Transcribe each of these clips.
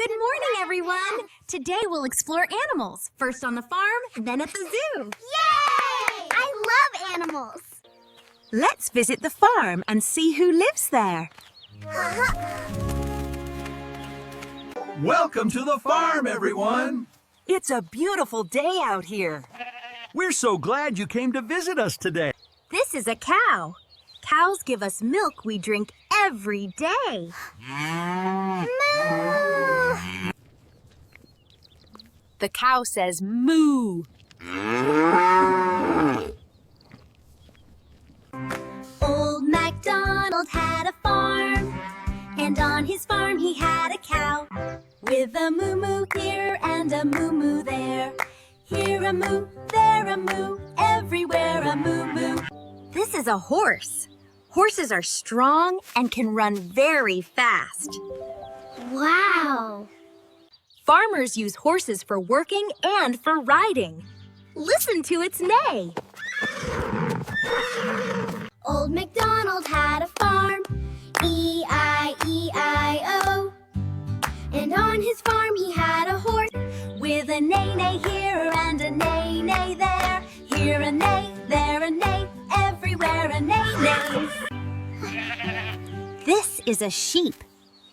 Good morning, everyone! Today we'll explore animals, first on the farm, then at the zoo. Yay! I love animals. Let's visit the farm and see who lives there. Welcome to the farm, everyone! It's a beautiful day out here. We're so glad you came to visit us today. This is a cow. Cows give us milk we drink every day. The cow says moo. Old MacDonald had a farm, and on his farm he had a cow. With a moo-moo here and a moo-moo there. Here a moo, there a moo, everywhere a moo-moo. This is a horse. Horses are strong and can run very fast. Wow! Farmers use horses for working and for riding. Listen to its neigh. Old MacDonald had a farm, E-I-E-I-O. And on his farm he had a horse, With a neigh-neigh here and a neigh-neigh there. Here a neigh, there a neigh, everywhere a neigh-neigh. This is a sheep,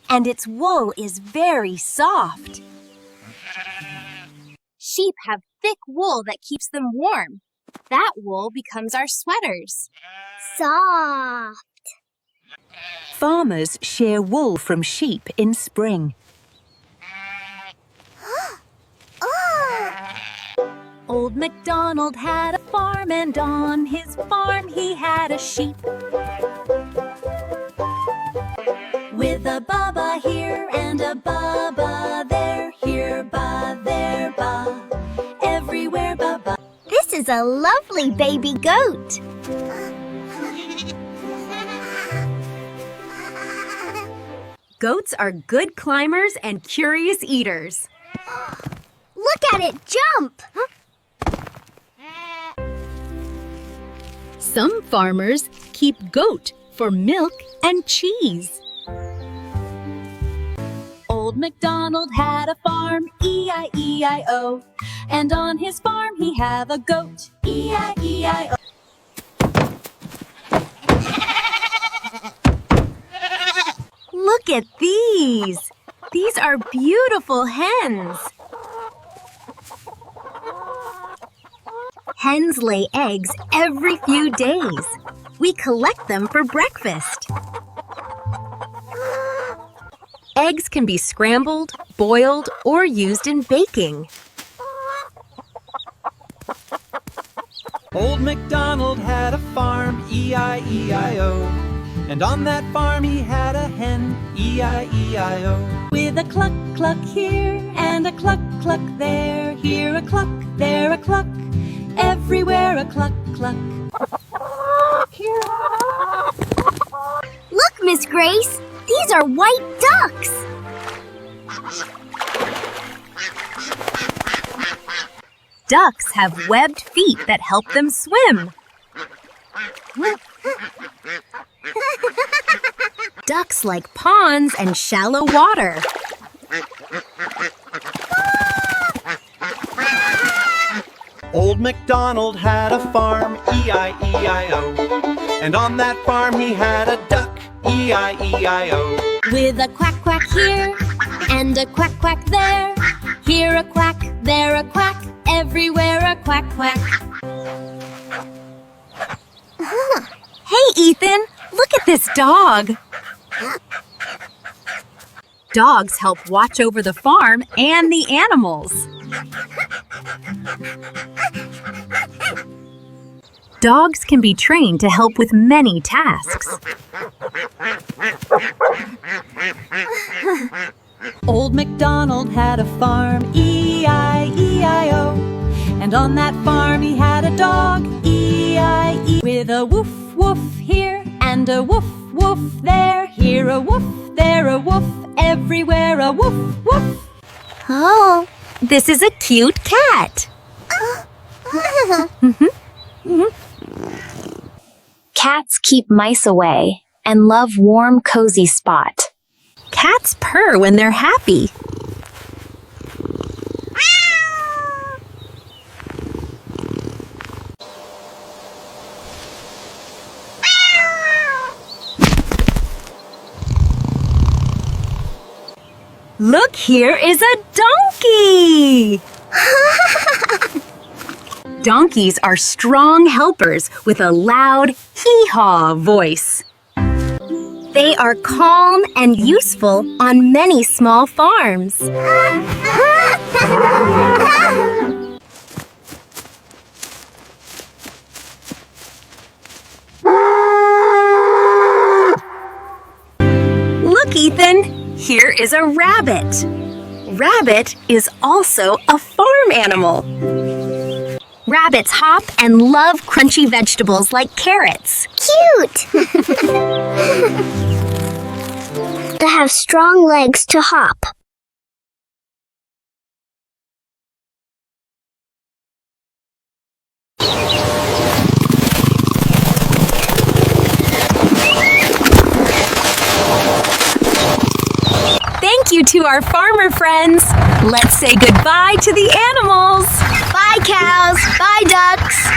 and its wool is very soft. Sheep have thick wool that keeps them warm. That wool becomes our sweaters. soft. Farmers shear wool from sheep in spring. Old MacDonald had a farm, and on his farm he had a sheep. With a baba here and a baba there. Here ba, there ba, everywhere baba. This is a lovely baby goat. Goats are good climbers and curious eaters. Look at it jump! Some farmers keep goat for milk and cheese. Old MacDonald had a farm, E-I-E-I-O. And on his farm he had a goat, E-I-E-I-O. Look at these! These are beautiful hens. Hens lay eggs every few days. We collect them for breakfast. Eggs can be scrambled, boiled, or used in baking. Old MacDonald had a farm, E-I-E-I-O. And on that farm he had a hen, E-I-E-I-O. With a cluck, cluck here and a cluck, cluck there. Here a cluck, there a cluck, everywhere a cluck, cluck. Look, Miss Grace, these are white ducks. Ducks have webbed feet that help them swim. Ducks like ponds and shallow water. Old MacDonald had a farm, E-I-E-I-O. And on that farm he had a duck, E-I-E-I-O. With a quack, quack here and a quack, quack there. Here a quack, there a quack, everywhere a quack, quack. Hey, Ethan, look at this dog. Dogs help watch over the farm and the animals. Dogs can be trained to help with many tasks. Old MacDonald had a farm, E-I-E-I-O. And on that farm he had a dog, E-I-E. With a woof, woof here and a woof, woof there. Here a woof, there a woof, everywhere a woof, woof. Oh. This is a cute cat. Cats keep mice away and love warm, cozy spot. Cats purr when they're happy. Look, here is a donkey! Donkeys are strong helpers with a loud hee-haw voice. They are calm and useful on many small farms. Look, Ethan, here is a rabbit. Rabbit is also a farm animal. Rabbits hop and love crunchy vegetables like carrots. Cute! They have strong legs to hop. Thank you to our farmer friends. Let's say goodbye to the animals. Bye, cows. Bye, ducks.